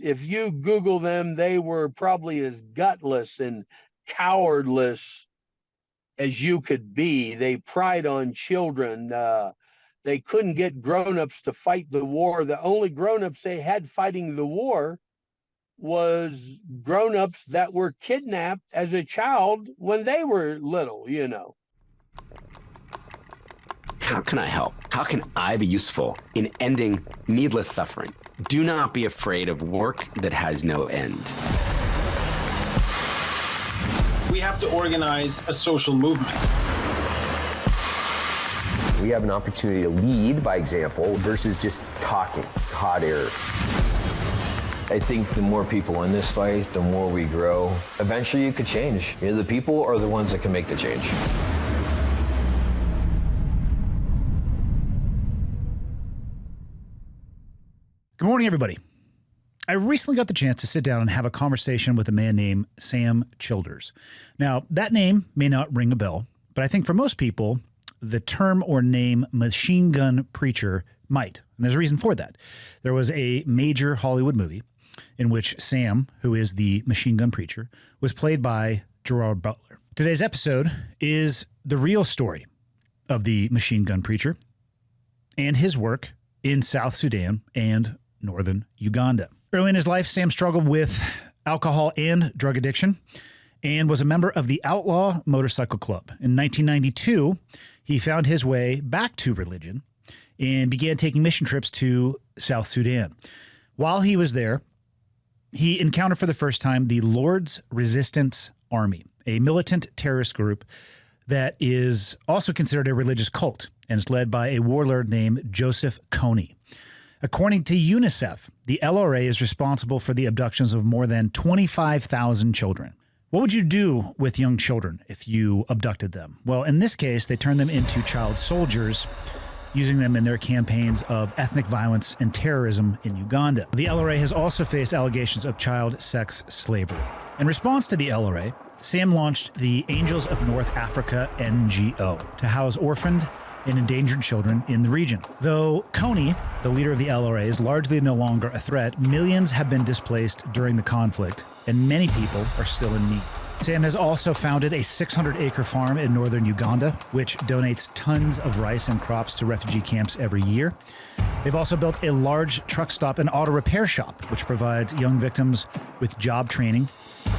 if you Google them, they were probably as gutless and cowardless as you could be. They pried on children. They couldn't get grown-ups to fight the war. The only grown-ups they had fighting the war was grown-ups that were kidnapped as a child when they were little, you know. How can I help? How can I be useful in ending needless suffering? Do not be afraid of work that has no end. We have to organize a social movement. We have an opportunity to lead by example versus just talking, hot air. I think the more people in this fight, the more we grow. Eventually it could change. You know, the people are the ones that can make the change. Good morning, everybody. I recently got the chance to sit down and have a conversation with a man named Sam Childers. Now, that name may not ring a bell, but I think for most people, the term or name machine gun preacher might. And there's a reason for that. There was a major Hollywood movie in which Sam, who is the machine gun preacher, was played by Gerard Butler. Today's episode is the real story of the machine gun preacher and his work in South Sudan and northern Uganda. Early in his life, Sam struggled with alcohol and drug addiction and was a member of the Outlaw Motorcycle Club. In 1992, he found his way back to religion and began taking mission trips to South Sudan. While he was there, he encountered for the first time the Lord's Resistance Army, a militant terrorist group that is also considered a religious cult, and is led by a warlord named Joseph Kony. According to UNICEF, the LRA is responsible for the abductions of more than 25,000 children. What would you do with young children if you abducted them? Well, in this case, they turned them into child soldiers, using them in their campaigns of ethnic violence and terrorism in Uganda. The LRA has also faced allegations of child sex slavery. In response to the LRA, Sam launched the Angels of North Africa NGO to house orphaned and endangered children in the region. Though Kony, the leader of the LRA, is largely no longer a threat, millions have been displaced during the conflict, and many people are still in need. Sam has also founded a 600-acre farm in northern Uganda, which donates tons of rice and crops to refugee camps every year. They've also built a large truck stop and auto repair shop, which provides young victims with job training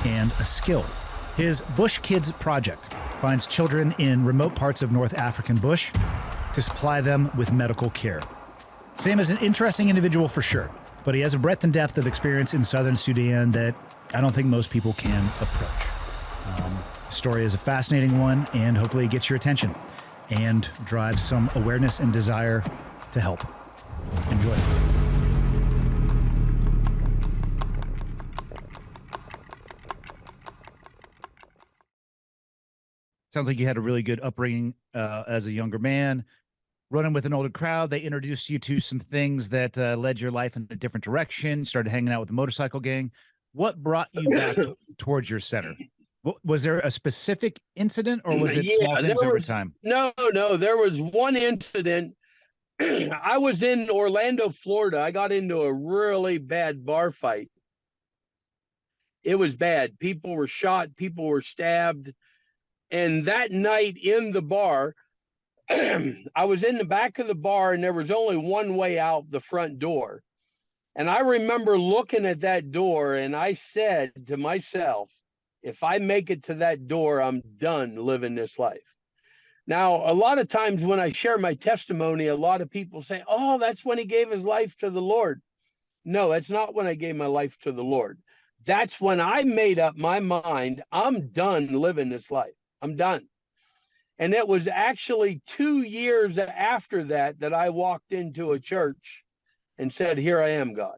and a skill. His Bush Kids project finds children in remote parts of North African bush to supply them with medical care. Sam is an interesting individual for sure, but he has a breadth and depth of experience in southern Sudan that I don't think most people can approach. The story is a fascinating one, and hopefully it gets your attention and drives some awareness and desire to help. Enjoy. Sounds like you had a really good upbringing as a younger man, running with an older crowd. They introduced you to some things that led your life in a different direction. You started hanging out with the motorcycle gang. What brought you back towards your center? Was there a specific incident, or was it small things over time? No, there was one incident. I was in Orlando, Florida. I got into a really bad bar fight. It was bad. People were shot. People were stabbed. And that night in the bar, I was in the back of the bar, and there was only one way out the front door. And I remember looking at that door, and I said to myself, if I make it to that door, I'm done living this life. Now, a lot of times when I share my testimony, a lot of people say, oh, that's when he gave his life to the Lord. No, that's not when I gave my life to the Lord. That's when I made up my mind, I'm done living this life. I'm done. And it was actually 2 years after that I walked into a church and said, here I am, God.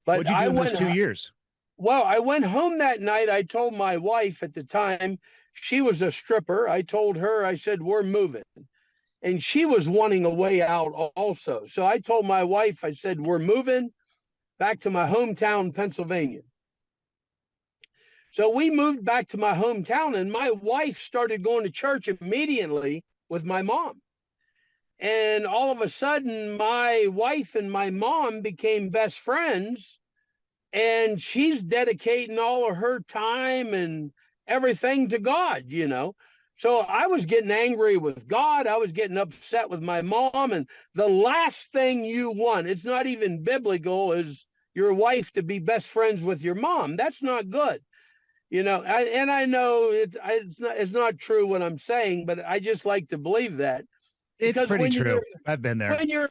But what'd you do in those 2 years? Well, I went home that night. I told my wife at the time, she was a stripper. I told her, I said, we're moving. And she was wanting a way out also. So I told my wife, I said, we're moving back to my hometown, Pennsylvania. So we moved back to my hometown, and my wife started going to church immediately with my mom. And all of a sudden, my wife and my mom became best friends and she's dedicating all of her time and everything to God, you know. So I was getting angry with God. I was getting upset with my mom. And the last thing you want, it's not even biblical, is your wife to be best friends with your mom. That's not good. You know, and I know it's not true what I'm saying, but I just like to believe that. It's Because pretty when true. you're I've been there.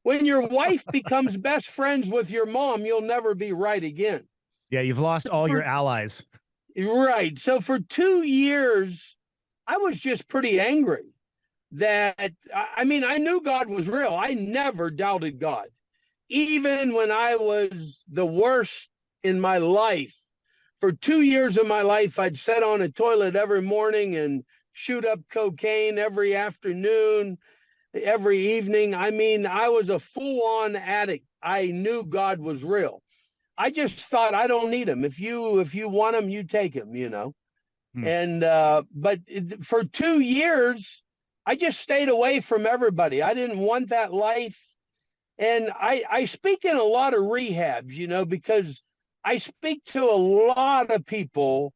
when your wife becomes best friends with your mom, you'll never be right again. Yeah, you've lost all your allies. Right. So for 2 years, I was just pretty angry that, I mean, I knew God was real. I never doubted God. Even when I was the worst in my life, for 2 years of my life, I'd sit on a toilet every morning and shoot up cocaine every afternoon, every evening. I mean, I was a full-on addict. I knew God was real. I just thought, I don't need him. If you want him, you take him, you know. And but for 2 years, I just stayed away from everybody. I didn't want that life. And I speak in a lot of rehabs, you know, because I speak to a lot of people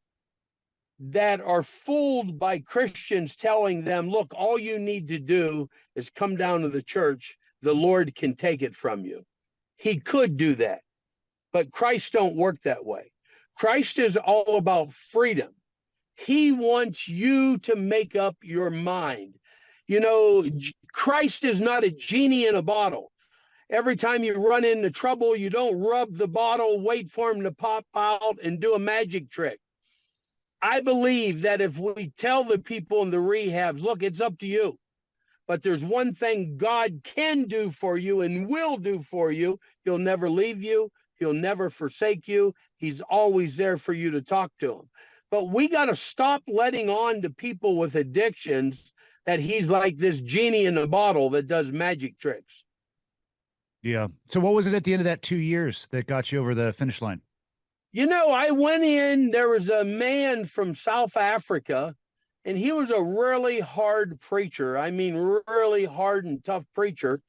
that are fooled by Christians telling them, look, all you need to do is come down to the church. The Lord can take it from you. He could do that, but Christ don't work that way. Christ is all about freedom. He wants you to make up your mind. You know, Christ is not a genie in a bottle. Every time you run into trouble, you don't rub the bottle, wait for him to pop out and do a magic trick. I believe that if we tell the people in the rehabs, look, it's up to you, but there's one thing God can do for you and will do for you. He'll never leave you. He'll never forsake you. He's always there for you to talk to him. But we got to stop letting on to people with addictions that he's like this genie in a bottle that does magic tricks. Yeah. So what was it at the end of that 2 years that got you over the finish line? You know, I went in, there was a man from South Africa, and he was a really hard preacher. I mean, really hard and tough preacher.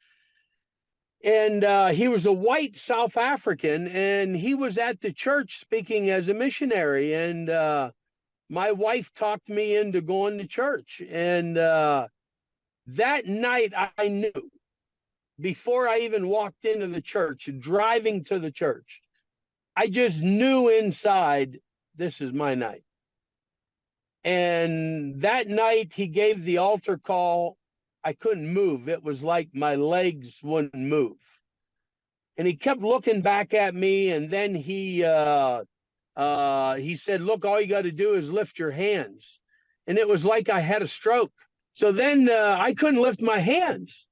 And he was a white South African, and he was at the church speaking as a missionary. And my wife talked me into going to church. And that night I knew, before I even walked into the church, driving to the church, I just knew inside, this is my night. And that night he gave the altar call. I couldn't move. It was like my legs wouldn't move. And he kept looking back at me. And then he said, look, all you got to do is lift your hands. And it was like I had a stroke. So then I couldn't lift my hands.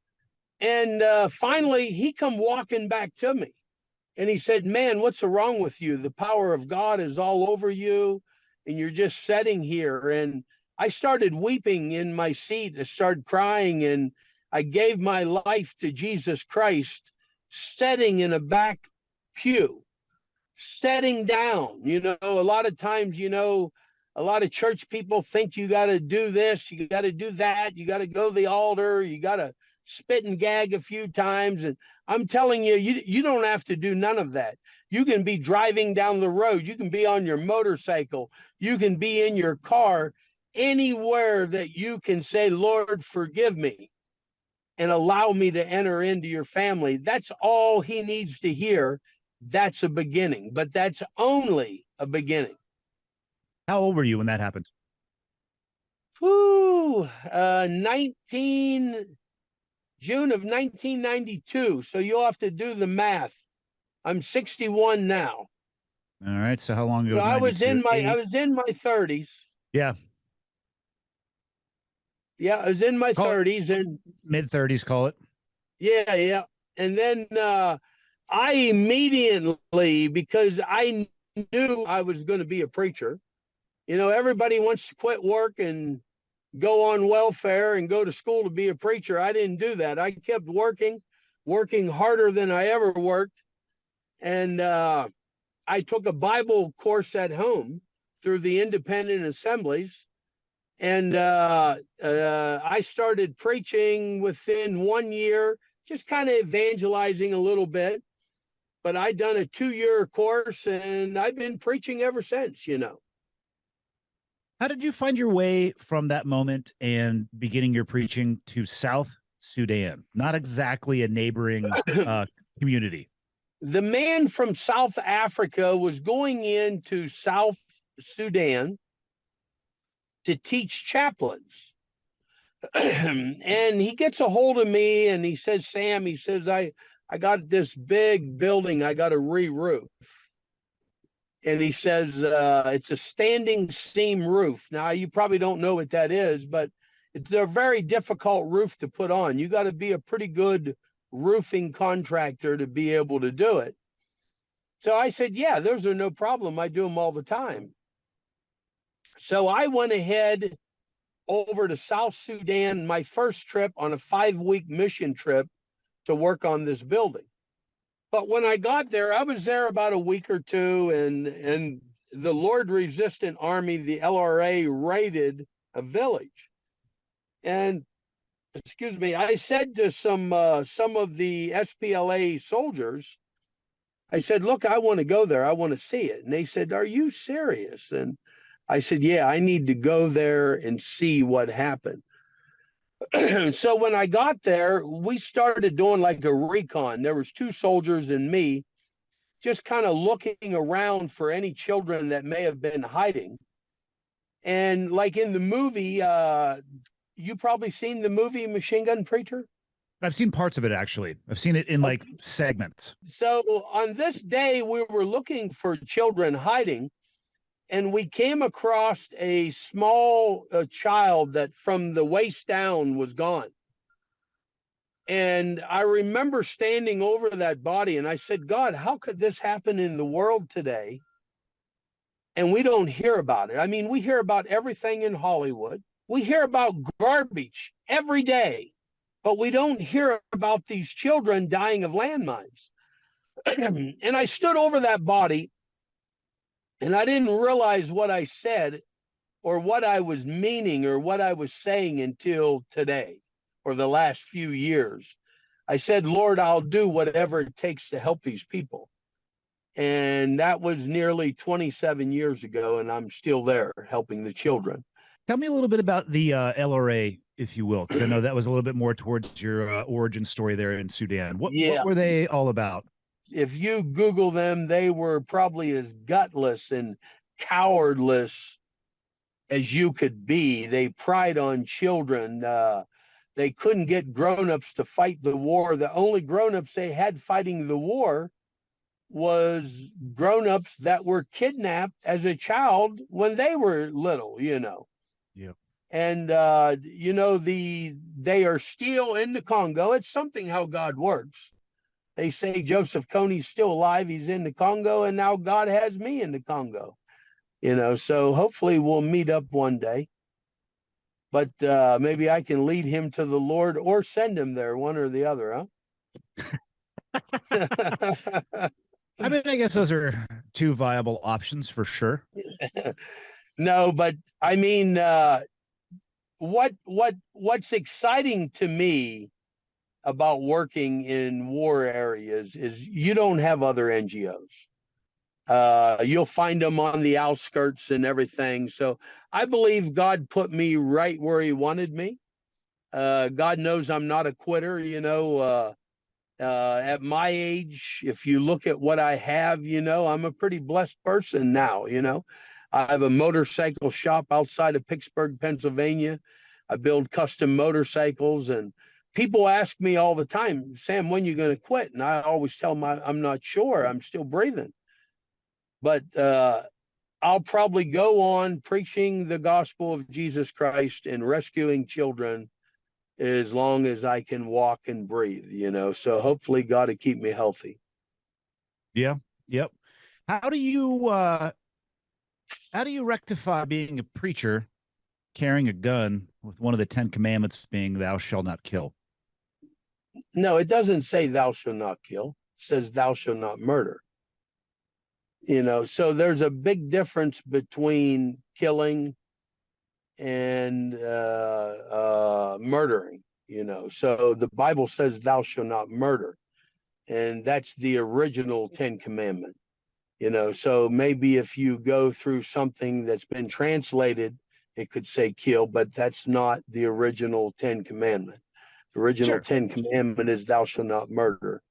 And finally he come walking back to me. And he said, man, what's wrong with you? The power of God is all over you, and you're just sitting here. And I started weeping in my seat. I started crying, and I gave my life to Jesus Christ, sitting in a back pew, sitting down. You know, a lot of times, you know, a lot of church people think you got to do this, you got to do that, you got to go to the altar, you got to spit and gag a few times. And I'm telling you, you don't have to do none of that. You can be driving down the road. You can be on your motorcycle. You can be in your car, anywhere that you can say, Lord, forgive me and allow me to enter into your family. That's all he needs to hear. That's a beginning, but that's only a beginning. How old were you when that happened? June of 1992. So you'll have to do the math. I'm 61 now. All right. So how long ago? So I was in my 30s. Yeah. Yeah, I was in my 30s and mid 30s, call it. Yeah. And then I immediately, because I knew I was going to be a preacher. You know, everybody wants to quit work and go on welfare and go to school to be a preacher. I didn't do that. I kept working harder than I ever worked. And I took a Bible course at home through the independent assemblies. And I started preaching within 1 year, just kind of evangelizing a little bit. but I done a 2-year course and I've been preaching ever since, you know. How did you find your way from that moment and beginning your preaching to South Sudan? Not exactly a neighboring community. The man from South Africa was going into South Sudan to teach chaplains. And he gets a hold of me and he says, Sam, he says, I got this big building I got to re-roof. And he says, it's a standing seam roof. Now, you probably don't know what that is, but it's a very difficult roof to put on. You got to be a pretty good roofing contractor to be able to do it. So I said, yeah, those are no problem. I do them all the time. So I went ahead over to South Sudan, my first trip on a 5-week mission trip to work on this building. But when I got there, I was there about a week or two, and the Lord Resistant Army, the LRA, raided a village. And excuse me, I said to some of the SPLA soldiers, I said, look, I want to go there. I want to see it. And they said, are you serious? And I said, yeah, I need to go there and see what happened. So when I got there, we started doing like a recon. There was 2 soldiers and me just kind of looking around for any children that may have been hiding. And like in the movie, you probably seen the movie Machine Gun Preacher? I've seen parts of it, actually. I've seen it in like segments. So on this day, we were looking for children hiding, and we came across a small child that from the waist down was gone. And I remember standing over that body and I said, God, how could this happen in the world today? And we don't hear about it. I mean, we hear about everything in Hollywood. We hear about garbage every day, but we don't hear about these children dying of landmines. And I stood over that body and I didn't realize what I said or what I was meaning or what I was saying until today or the last few years. I said, Lord, I'll do whatever it takes to help these people. And that was nearly 27 years ago, and I'm still there helping the children. Tell me a little bit about the LRA, if you will, because I know that was a little bit more towards your origin story there in Sudan. What were they all about? If you Google them, they were probably as gutless and cowardless as you could be. They pried on children. They couldn't get grown-ups to fight the war. The only grown-ups they had fighting the war was grown-ups that were kidnapped as a child when they were little, you know. Yeah. And you know, they are still in the Congo. It's something how God works. They say Joseph Kony's still alive. He's in the Congo, and now God has me in the Congo. You know, so hopefully we'll meet up one day. But maybe I can lead him to the Lord or send him there, one or the other, huh? I mean, I guess those are 2 viable options for sure. No, but I mean, what's exciting to me about working in war areas is you don't have other NGOs. You'll find them on the outskirts and everything. So I believe God put me right where he wanted me. God knows I'm not a quitter, you know. At my age, if you look at what I have, you know, I'm a pretty blessed person now, you know. I have a motorcycle shop outside of Pittsburgh, Pennsylvania. I build custom motorcycles, and people ask me all the time, Sam, when are you going to quit? And I always tell them I'm not sure. I'm still breathing. But I'll probably go on preaching the gospel of Jesus Christ and rescuing children as long as I can walk and breathe, you know. So hopefully God will keep me healthy. Yeah. Yep. How do you rectify being a preacher carrying a gun with one of the 10 commandments being thou shalt not kill? No, it doesn't say thou shalt not kill. It says thou shalt not murder. You know, so there's a big difference between killing and murdering, you know. So the Bible says thou shalt not murder. and that's the original 10 commandment. So maybe if you go through something that's been translated, it could say kill, but that's not the original 10 commandment. The original Sure. 10 commandment is thou shalt not murder.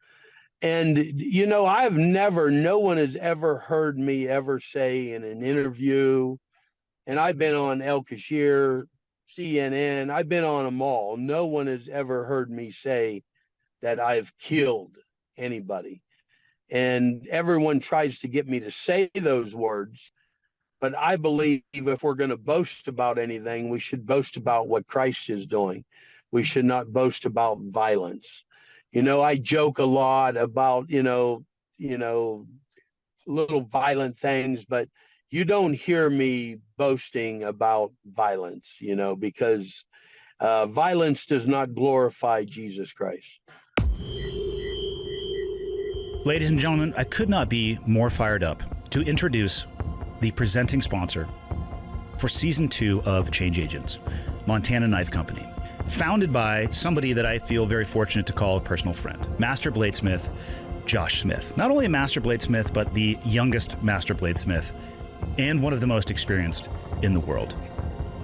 And, no one has ever heard me ever say in an interview, and I've been on El Kashir, CNN, I've been on them all. No one has ever heard me say that I've killed anybody. And everyone tries to get me to say those words. But I believe if we're going to boast about anything, we should boast about what Christ is doing. We should not boast about violence. I joke a lot about, little violent things, but you don't hear me boasting about violence, because violence does not glorify Jesus Christ. Ladies and gentlemen, I could not be more fired up to introduce the presenting sponsor for Season 2 of Change Agents, Montana Knife Company. Founded by somebody that I feel very fortunate to call a personal friend, Master Bladesmith Josh Smith. Not only a Master Bladesmith, but the youngest Master Bladesmith and one of the most experienced in the world.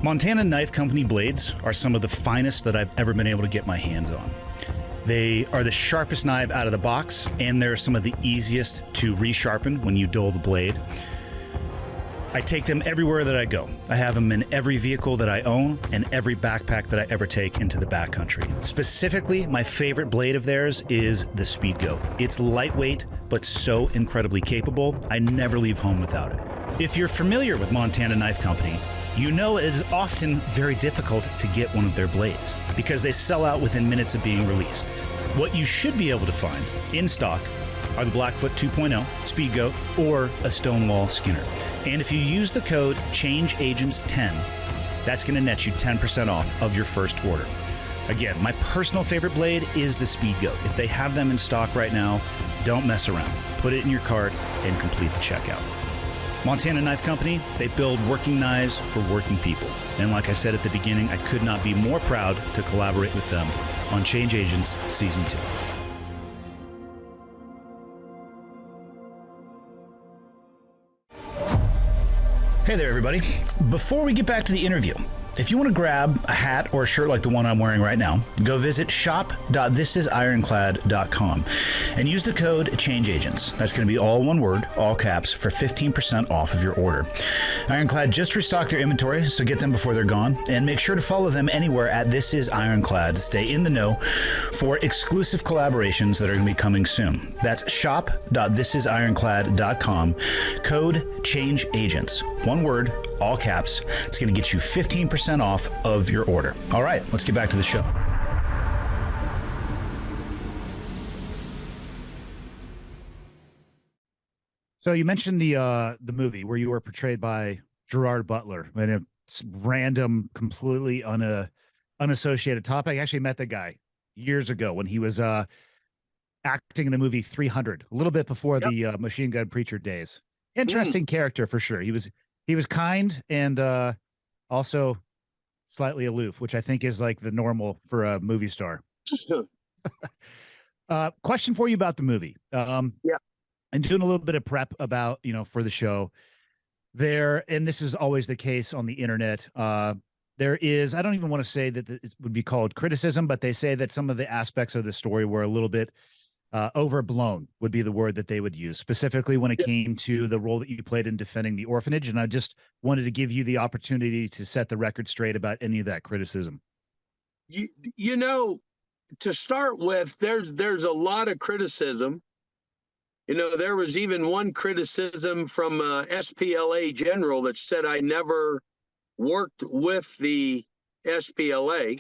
Montana Knife Company blades are some of the finest that I've ever been able to get my hands on. They are the sharpest knife out of the box, and they're some of the easiest to resharpen when you dull the blade. I take them everywhere that I go. I have them in every vehicle that I own and every backpack that I ever take into the backcountry. Specifically, my favorite blade of theirs is the Speedgoat. It's lightweight, but so incredibly capable, I never leave home without it. If you're familiar with Montana Knife Company, you know it is often very difficult to get one of their blades because they sell out within minutes of being released. What you should be able to find in stock are the Blackfoot 2.0, Speedgoat, or a Stonewall Skinner. And if you use the code CHANGEAGENTS10, that's going to net you 10% off of your first order. Again, my personal favorite blade is the Speedgoat. If they have them in stock right now, don't mess around. Put it in your cart and complete the checkout. Montana Knife Company, they build working knives for working people. And like I said at the beginning, I could not be more proud to collaborate with them on Change Agents Season 2. Hey there, everybody. Before we get back to the interview, if you want to grab a hat or a shirt like the one I'm wearing right now, go visit shop.thisisironclad.com and use the code CHANGEAGENTS. That's going to be all one word, all caps, for 15% off of your order. Ironclad just restocked their inventory, so get them before they're gone, and make sure to follow them anywhere at This Is Ironclad to stay in the know for exclusive collaborations that are going to be coming soon. That's shop.thisisironclad.com, code CHANGEAGENTS. One word, all caps. It's going to get you 15% off of your order. All right, let's get back to the show. So you mentioned the movie where you were portrayed by Gerard Butler, and it's random, completely unassociated topic. I actually met the guy years ago when he was acting in the movie 300, a little bit before the Machine Gun Preacher days. Interesting character for sure. He was kind and also slightly aloof, which I think is like the normal for a movie star. Question for you about the movie. And doing a little bit of prep about, for the show there. And this is always the case on the internet. There is, I don't even want to say that it would be called criticism, but they say that some of the aspects of the story were a little bit overblown would be the word that they would use, specifically when it came to the role that you played in defending the orphanage. And I just wanted to give you the opportunity to set the record straight about any of that criticism. To start with, there's a lot of criticism. There was even one criticism from SPLA general that said I never worked with the SPLA.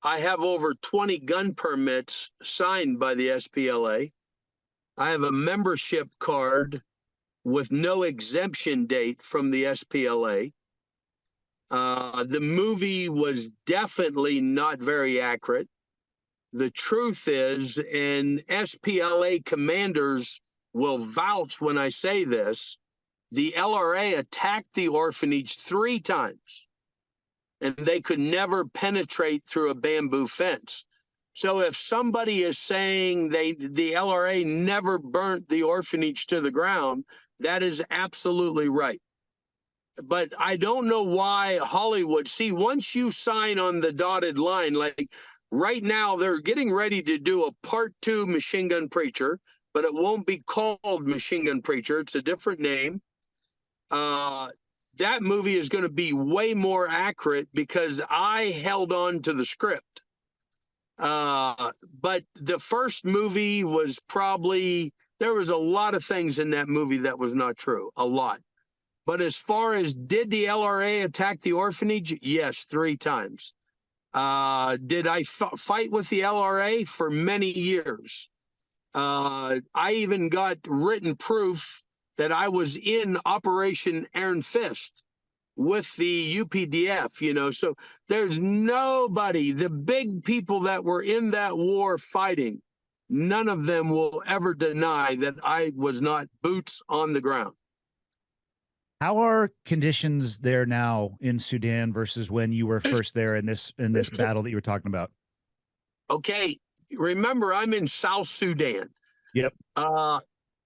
I have over 20 gun permits signed by the SPLA. I have a membership card with no exemption date from the SPLA. The movie was definitely not very accurate. The truth is, and SPLA commanders will vouch when I say this, the LRA attacked the orphanage 3 times, and they could never penetrate through a bamboo fence. So if somebody is saying the LRA never burnt the orphanage to the ground, that is absolutely right. But I don't know why Hollywood, see, once you sign on the dotted line, like right now, they're getting ready to do a part 2 Machine Gun Preacher, but it won't be called Machine Gun Preacher. It's a different name. That movie is going to be way more accurate because I held on to the script. But the first movie was probably, there was a lot of things in that movie that was not true, a lot. But as far as did the LRA attack the orphanage? Yes, 3 times. Did I fight with the LRA? For many years. I even got written proof that I was in Operation Iron Fist with the UPDF, you know. So there's nobody, the big people that were in that war fighting, none of them will ever deny that I was not boots on the ground. How are conditions there now in Sudan versus when you were first there in this battle that you were talking about? Okay, remember I'm in South Sudan. Yep.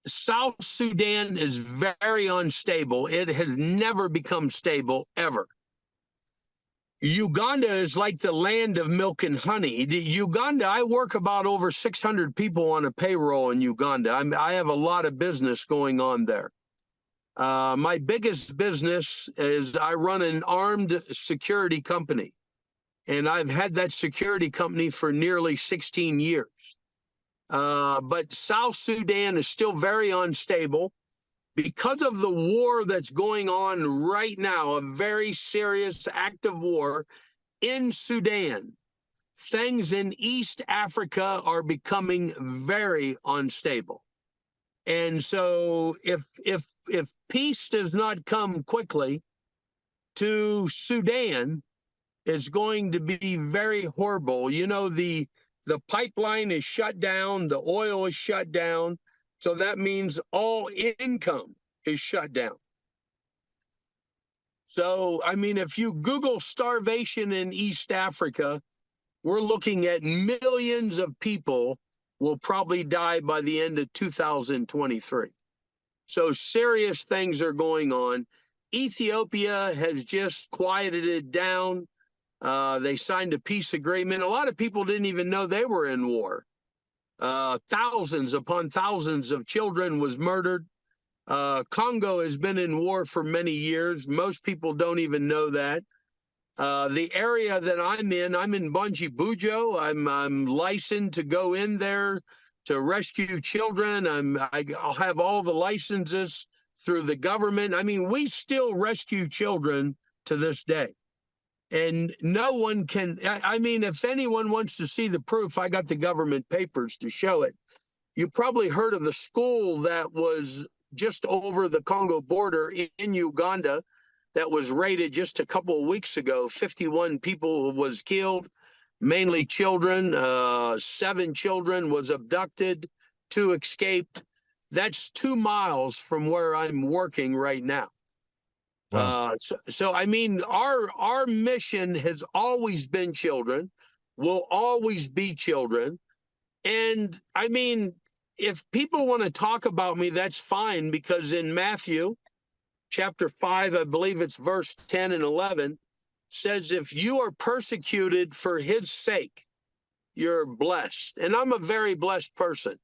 South Sudan is very unstable. It has never become stable, ever. Uganda is like the land of milk and honey. Uganda, I work about over 600 people on a payroll in Uganda. I have a lot of business going on there. My biggest business is I run an armed security company, and I've had that security company for nearly 16 years. But South Sudan is still very unstable because of the war that's going on right now, a very serious active war in Sudan. Things in East Africa are becoming very unstable. And so if peace does not come quickly to Sudan, it's going to be very horrible. You know, the pipeline is shut down, the oil is shut down, so that means all income is shut down. So, I mean, if you Google starvation in East Africa, we're looking at millions of people will probably die by the end of 2023. So serious things are going on. Ethiopia has just quieted it down. They signed a peace agreement. A lot of people didn't even know they were in war. Thousands upon thousands of children was murdered. Congo has been in war for many years. Most people don't even know that. The area that I'm in Bunji-Bujo. I'm licensed to go in there to rescue children. I'll have all the licenses through the government. I mean, we still rescue children to this day. And no one can, I mean, if anyone wants to see the proof, I got the government papers to show it. You probably heard of the school that was just over the Congo border in Uganda that was raided just a couple of weeks ago. 51 people was killed, mainly children. 7 children was abducted, 2 escaped. That's 2 miles from where I'm working right now. Wow. So I mean, our mission has always been children, will always be children. And I mean, if people want to talk about me, that's fine, because in Matthew chapter 5, I believe it's verse 10 and 11, says, if you are persecuted for his sake, you're blessed. And I'm a very blessed person.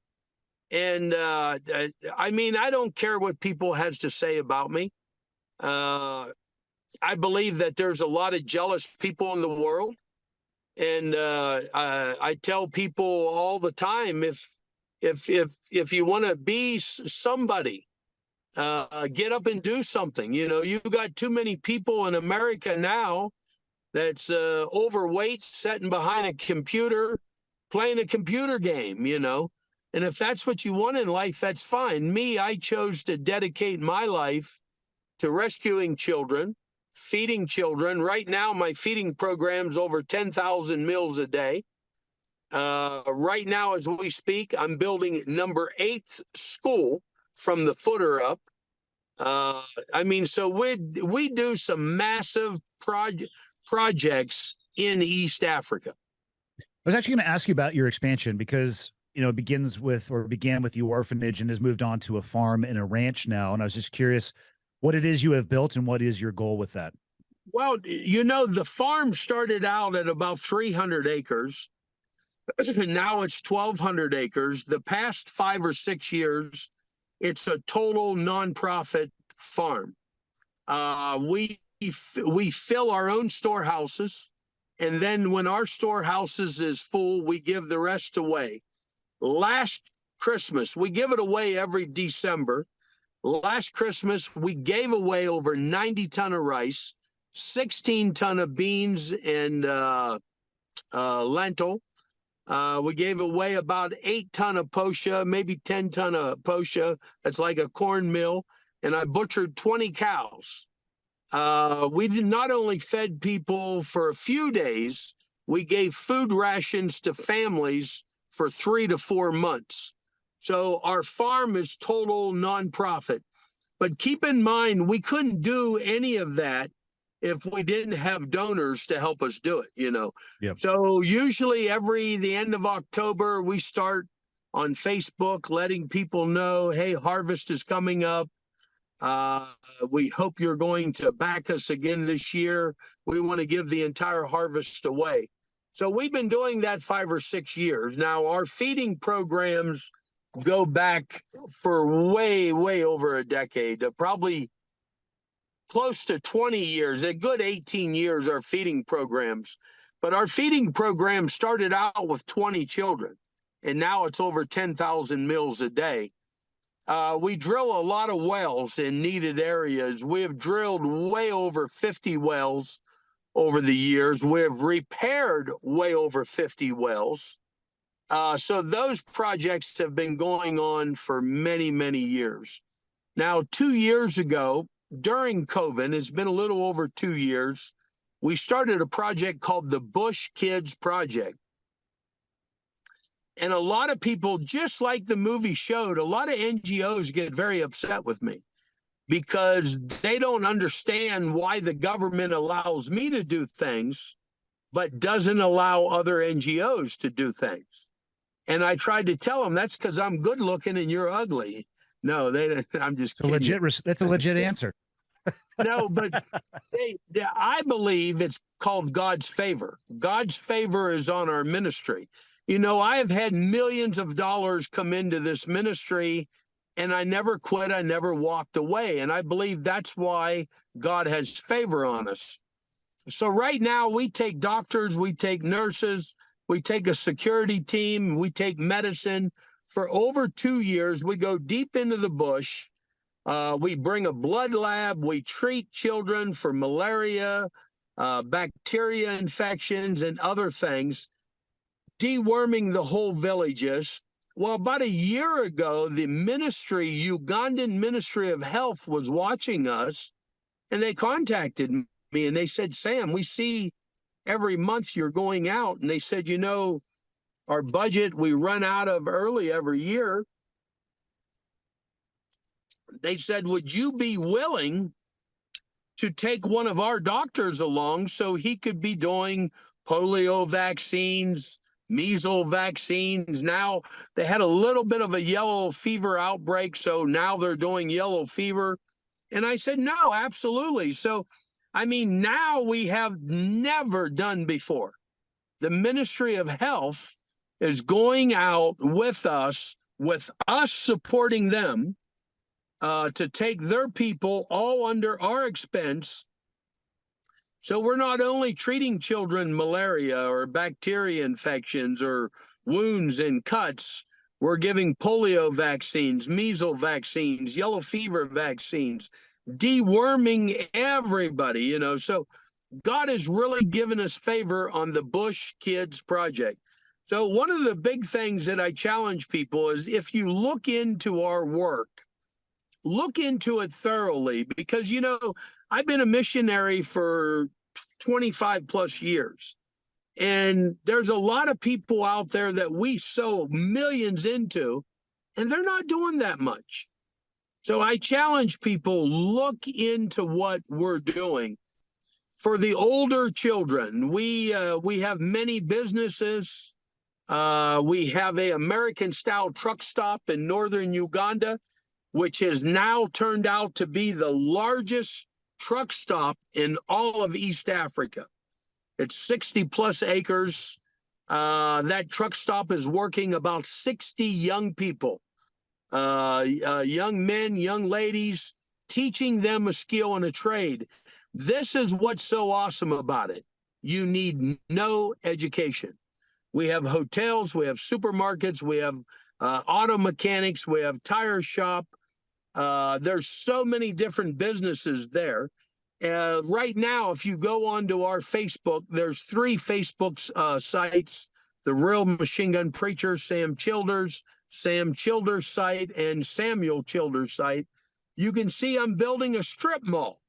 And I mean, I don't care what people has to say about me. I believe that there's a lot of jealous people in the world. And I tell people all the time, if you want to be somebody, get up and do something. You know, you got too many people in America now that's overweight, sitting behind a computer, playing a computer game, you know. And if that's what you want in life, that's fine. Me, I chose to dedicate my life to rescuing children, feeding children. Right now, my feeding program's over 10,000 meals a day. Right now, as we speak, I'm building number 8 school from the footer up. I mean, so we do some massive projects in East Africa. was actually going to ask you about your expansion because, it began with the orphanage and has moved on to a farm and a ranch now. And I was just curious what it is you have built and what is your goal with that? Well, the farm started out at about 300 acres. Now it's 1,200 acres. The past 5 or 6 years, it's a total nonprofit farm. We fill our own storehouses, and then when our storehouses is full, we give the rest away. Last Christmas, we give it away every December. Last Christmas, we gave away over 90 ton of rice, 16 ton of beans and lentil. We gave away about 8 ton of posha, maybe 10 ton of posha. That's like a corn mill. And I butchered 20 cows. We did not only fed people for a few days, we gave food rations to families for 3 to 4 months. So our farm is total nonprofit. But keep in mind, we couldn't do any of that if we didn't have donors to help us do it, Yep. So usually the end of October, we start on Facebook letting people know, hey, harvest is coming up. We hope you're going to back us again this year. We want to give the entire harvest away. So we've been doing that 5 or 6 years. Now, our feeding programs go back for way, way over a decade, probably close to 20 years, a good 18 years, our feeding programs. But our feeding program started out with 20 children, and now it's over 10,000 meals a day. We drill a lot of wells in needed areas. We have drilled way over 50 wells over the years. We have repaired way over 50 wells. So those projects have been going on for many, many years. Now, 2 years ago, during COVID, it's been a little over 2 years, we started a project called the Bush Kids Project. And a lot of people, just like the movie showed, a lot of NGOs get very upset with me because they don't understand why the government allows me to do things, but doesn't allow other NGOs to do things. And I tried to tell them that's because I'm good looking and you're ugly. No, I'm just kidding. That's a legit answer. No, but I believe it's called God's favor. God's favor is on our ministry. I have had millions of dollars come into this ministry, and I never quit. I never walked away. And I believe that's why God has favor on us. So right now, we take doctors, we take nurses, we take a security team, we take medicine. For over 2 years, we go deep into the bush. We bring a blood lab. We treat children for malaria, bacteria infections, and other things, deworming the whole villages. Well, about a year ago, the Ugandan Ministry of Health was watching us, and they contacted me, and they said, Sam, we see every month you're going out. And they said, our budget we run out of early every year. They said, would you be willing to take one of our doctors along so he could be doing polio vaccines, measles vaccines? Now they had a little bit of a yellow fever outbreak, so now they're doing yellow fever. And I said, no, absolutely. So, now we have never done before. The Ministry of Health is going out with us supporting them, to take their people all under our expense. So we're not only treating children malaria or bacteria infections or wounds and cuts, we're giving polio vaccines, measles vaccines, yellow fever vaccines, deworming everybody, So God has really given us favor on the Bush Kids Project. So one of the big things that I challenge people is if you look into our work, look into it thoroughly, because, I've been a missionary for 25 plus years. And there's a lot of people out there that we sow millions into, and they're not doing that much. So I challenge people, look into what we're doing. For the older children, we have many businesses. We have a American-style truck stop in northern Uganda, which has now turned out to be the largest truck stop in all of East Africa. It's 60-plus acres. That truck stop is working about 60 young people, young men, young ladies, teaching them a skill and a trade. This is what's so awesome about it. You need no education. We have hotels, we have supermarkets, we have auto mechanics, we have tire shop. There's so many different businesses there. Right now, if you go onto our Facebook, there's 3 Facebook sites: The Real Machine Gun Preacher, Sam Childers site, and Samuel Childers site. You can see I'm building a strip mall.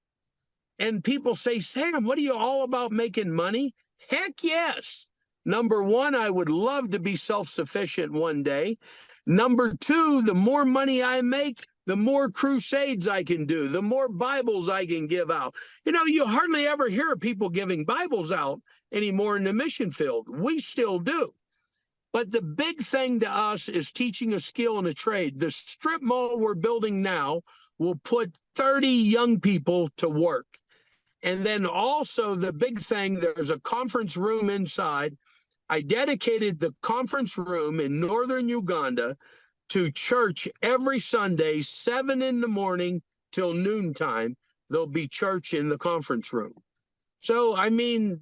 And people say, Sam, what are you all about making money? Heck yes. Number 1, I would love to be self-sufficient one day. Number 2, the more money I make, the more crusades I can do, the more Bibles I can give out. You know, you hardly ever hear of people giving Bibles out anymore in the mission field. We still do. But the big thing to us is teaching a skill and a trade. The strip mall we're building now will put 30 young people to work. And then also the big thing, there's a conference room inside. I dedicated the conference room in northern Uganda to church every Sunday, 7 in the morning till noontime. There'll be church in the conference room. So, I mean,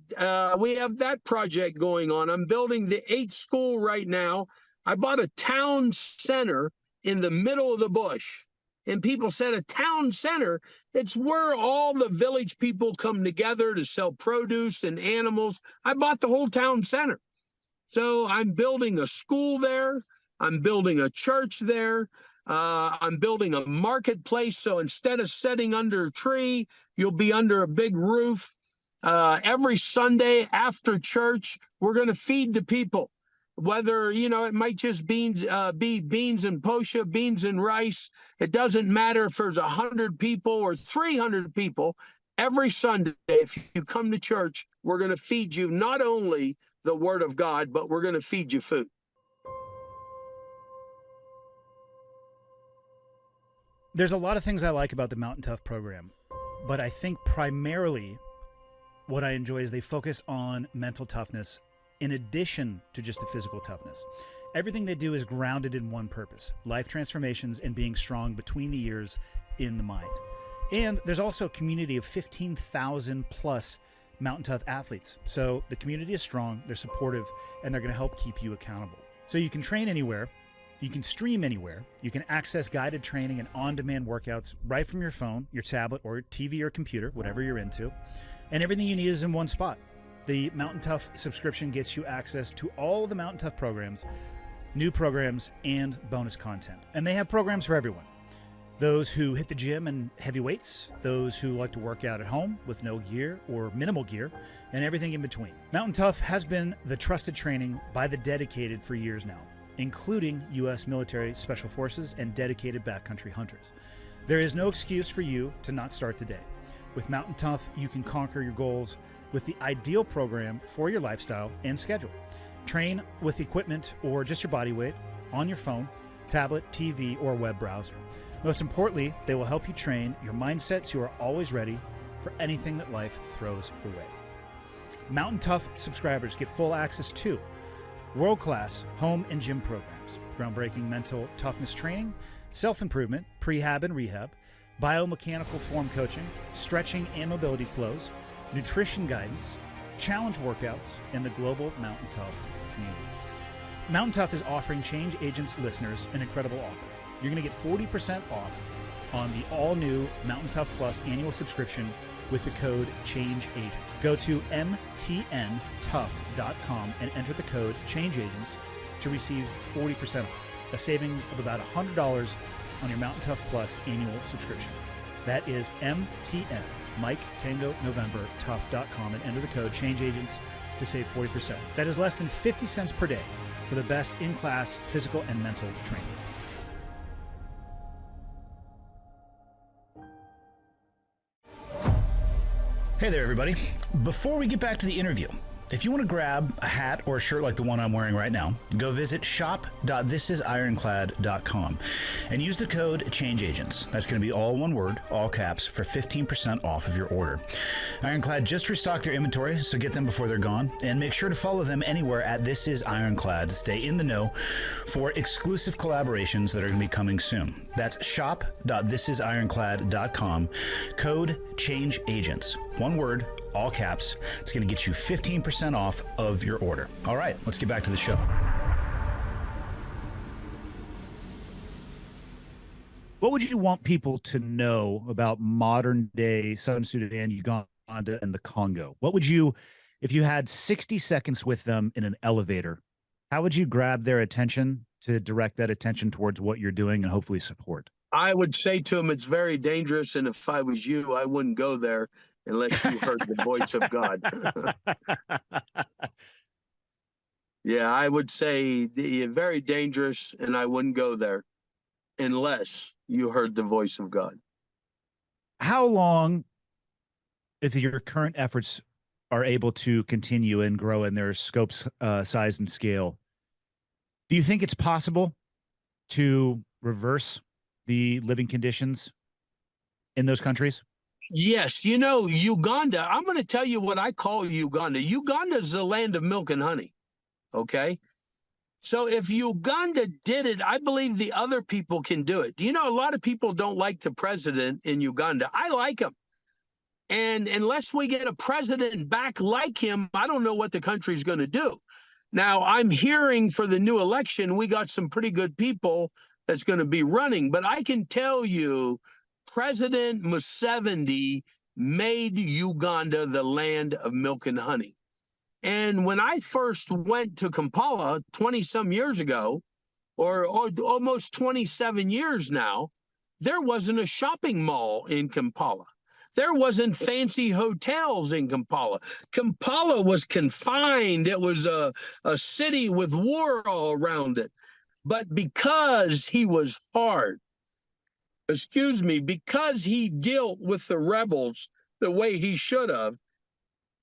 we have that project going on. I'm building the 8th school right now. I bought a town center in the middle of the bush. And people said, a town center, it's where all the village people come together to sell produce and animals. I bought the whole town center. So I'm building a school there. I'm building a church there. I'm building a marketplace. So instead of sitting under a tree, you'll be under a big roof. Every Sunday after church, we're going to feed the people. Whether, you know, it might just be beans and posha, beans and rice. It doesn't matter if there's 100 people or 300 people. Every Sunday, if you come to church, we're going to feed you not only the Word of God, but we're going to feed you food. There's a lot of things I like about the Mountain Tough program, but I think primarily what I enjoy is they focus on mental toughness in addition to just the physical toughness. Everything they do is grounded in one purpose: life transformations and being strong between the ears in the mind. And there's also a community of 15,000 plus Mountain Tough athletes. So the community is strong, they're supportive, and they're going to help keep you accountable. So you can train anywhere, you can stream anywhere, you can access guided training and on-demand workouts right from your phone, your tablet, or TV or computer, whatever you're into. And everything you need is in one spot. The Mountain Tough subscription gets you access to all the Mountain Tough programs, new programs, and bonus content. And they have programs for everyone. Those who hit the gym and heavy weights, those who like to work out at home with no gear or minimal gear, and everything in between. Mountain Tough has been the trusted training by the dedicated for years now, including U.S. military special forces and dedicated backcountry hunters. There is no excuse for you to not start today. With Mountain Tough, you can conquer your goals with the ideal program for your lifestyle and schedule. Train with equipment or just your body weight on your phone, tablet, TV, or web browser. Most importantly, they will help you train your mindset so you are always ready for anything that life throws your way. Mountain Tough subscribers get full access to world-class home and gym programs, groundbreaking mental toughness training, self-improvement, prehab and rehab, biomechanical form coaching, stretching and mobility flows, nutrition guidance, challenge workouts, and the global Mountain Tough community. Mountain Tough is offering Change Agents listeners an incredible offer. You're going to get 40% off on the all-new Mountain Tough Plus annual subscription with the code CHANGEAGENTS. Go to MTNTOUGH.com and enter the code CHANGEAGENTS to receive 40% off, a savings of about $100 on your Mountain Tough Plus annual subscription. That is MTN, Mike Tango November, Tough.com, and enter the code CHANGEAGENTS to save 40%. That is less than 50 cents per day for the best in-class physical and mental training. Hey there, everybody. Before we get back to the interview, if you want to grab a hat or a shirt like the one I'm wearing right now, go visit shop.thisisironclad.com and use the code CHANGEAGENTS. That's going to be all one word, all caps, for 15% off of your order. Ironclad just restocked their inventory, so get them before they're gone. And make sure to follow them anywhere at This Is Ironclad to stay in the know for exclusive collaborations that are going to be coming soon. That's shop.thisisironclad.com, code CHANGEAGENTS. One word, all caps. It's going to get you 15% off of your order. All right, let's get back to the show. What would you want people to know about modern day Southern Sudan, Uganda, and the Congo? What would you, if you had 60 seconds with them in an elevator, how would you grab their attention to direct that attention towards what you're doing and hopefully support? I would say to them, it's very dangerous. And if I was you, I wouldn't go there unless you heard the voice of God. Yeah, I would say very dangerous, and I wouldn't go there unless you heard the voice of God. How long, if your current efforts are able to continue and grow in their scope, size, and scale, do you think it's possible to reverse the living conditions in those countries? Yes, you know, Uganda, I'm going to tell you what I call Uganda. Uganda is the land of milk and honey, okay? So if Uganda did it, I believe the other people can do it. You know, a lot of people don't like the president in Uganda. I like him. And unless we get a president back like him, I don't know what the country's going to do. Now, I'm hearing for the new election, we got some pretty good people that's going to be running. But I can tell you, President Museveni made Uganda the land of milk and honey. And when I first went to Kampala 20-some years ago, or almost 27 years now, there wasn't a shopping mall in Kampala. There wasn't fancy hotels in Kampala. Kampala was confined. It was a city with war all around it. But because he was hard, because he dealt with the rebels the way he should have,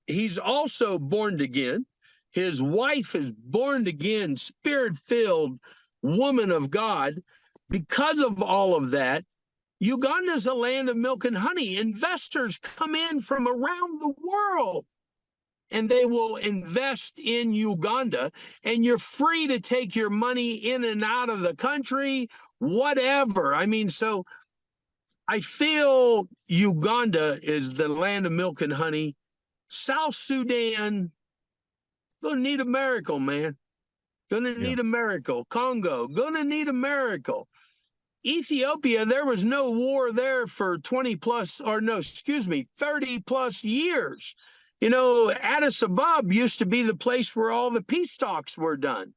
he's also born again. His wife is born again, spirit-filled woman of God. Because of all of that, Uganda is a land of milk and honey. Investors come in from around the world, and they will invest in Uganda, and you're free to take your money in and out of the country, whatever. I mean, so I feel Uganda is the land of milk and honey. South Sudan, gonna need a miracle, man. Gonna need a miracle. Congo, gonna need a miracle. Ethiopia, there was no war there for 30 plus years. You know, Addis Ababa used to be the place where all the peace talks were done.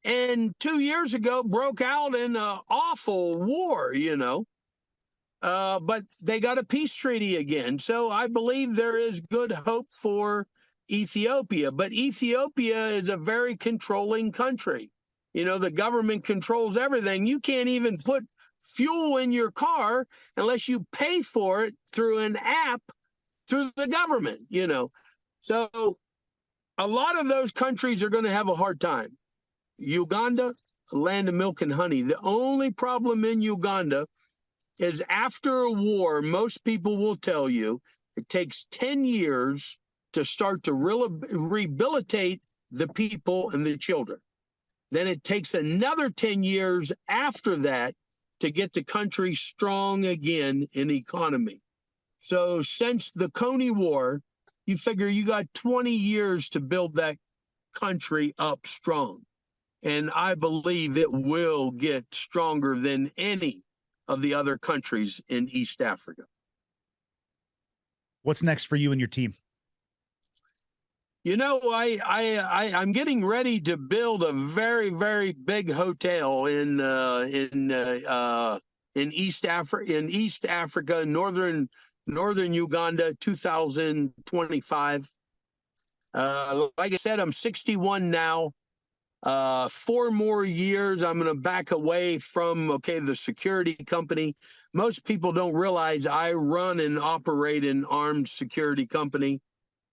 And 2 years ago broke out in an awful war, you know. But they got a peace treaty again. So I believe there is good hope for Ethiopia. But Ethiopia is a very controlling country. You know, the government controls everything. You can't even put fuel in your car unless you pay for it through an app through the government, you know. So a lot of those countries are going to have a hard time. Uganda, a land of milk and honey. The only problem in Uganda is after a war, most people will tell you it takes 10 years to start to rehabilitate the people and the children. Then it takes another 10 years after that to get the country strong again in economy. So since the Coney War, you figure you got 20 years to build that country up strong. And I believe it will get stronger than any of the other countries in East Africa. What's next for you and your team? You know, I'm getting ready to build a very, very big hotel in East Africa, northern Uganda, 2025. Like I said, I'm 61 now. 4 more years, I'm going to back away from, the security company. Most people don't realize I run and operate an armed security company.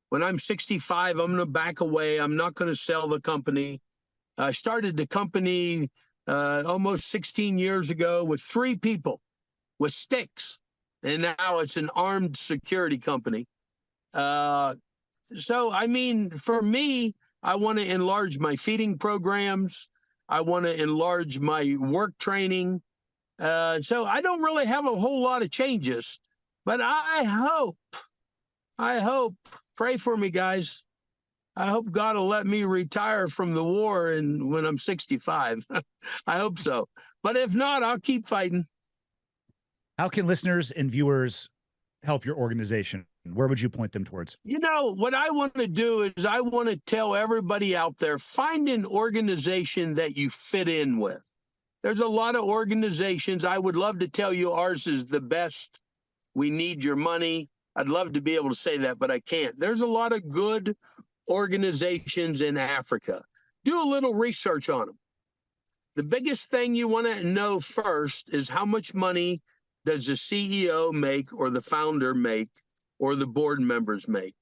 When I'm 65, I'm going to back away. I'm not going to sell the company. I started the company almost 16 years ago with 3 people with sticks, and now it's an armed security company. So, I mean, for me, I want to enlarge my feeding programs. I want to enlarge my work training. So I don't really have a whole lot of changes, but I hope, pray for me, guys. I hope God will let me retire from the war when I'm 65. I hope so. But if not, I'll keep fighting. How can listeners and viewers help your organization? Where would you point them towards? You know, what I want to do is I want to tell everybody out there, find an organization that you fit in with. There's a lot of organizations. I would love to tell you ours is the best. We need your money. I'd love to be able to say that, but I can't. There's a lot of good organizations in Africa. Do a little research on them. The biggest thing you want to know first is how much money does the CEO make, or the founder make, or the board members make.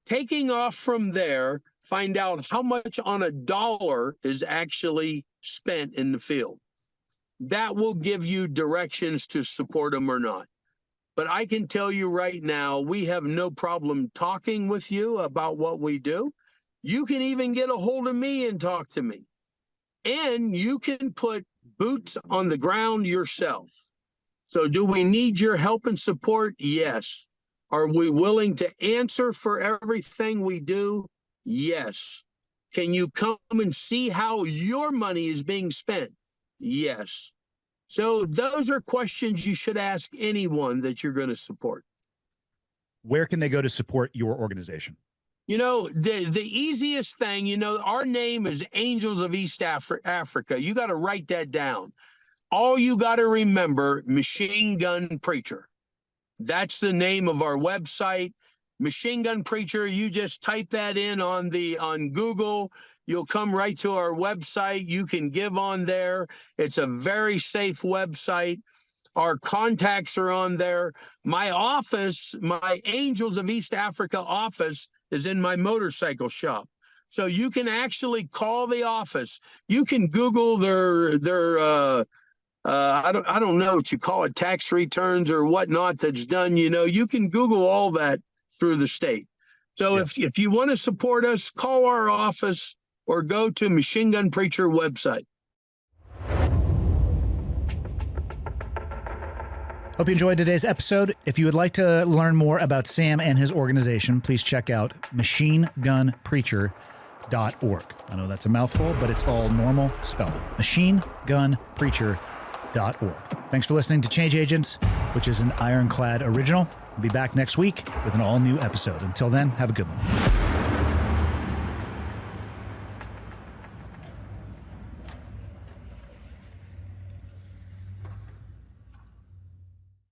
Taking off from there, find out how much on a dollar is actually spent in the field. That will give you directions to support them or not. But I can tell you right now, we have no problem talking with you about what we do. You can even get a hold of me and talk to me. And you can put boots on the ground yourself. So do we need your help and support? Yes. Are we willing to answer for everything we do? Yes. Can you come and see how your money is being spent? Yes. So those are questions you should ask anyone that you're going to support. Where can they go to support your organization? You know, the easiest thing, you know, our name is Angels of East Africa. You got to write that down. All you got to remember, Machine Gun Preacher. That's the name of our website, Machine Gun Preacher. You just type that in on Google. You'll come right to our website. You can give on there. It's a very safe website. Our contacts are on there. My office, my Angels of East Africa office, is in my motorcycle shop. So you can actually call the office. You can Google their I don't know what you call it, tax returns or whatnot that's done. You know, you can Google all that through the state. So if you want to support us, call our office or go to Machine Gun Preacher website. Hope you enjoyed today's episode. If you would like to learn more about Sam and his organization, please check out machinegunpreacher.org. I know that's a mouthful, but it's all normal spelling. Machinegunpreacher.org. Thanks for listening to Change Agents, which is an Ironclad original. We'll be back next week with an all-new episode. Until then, have a good one.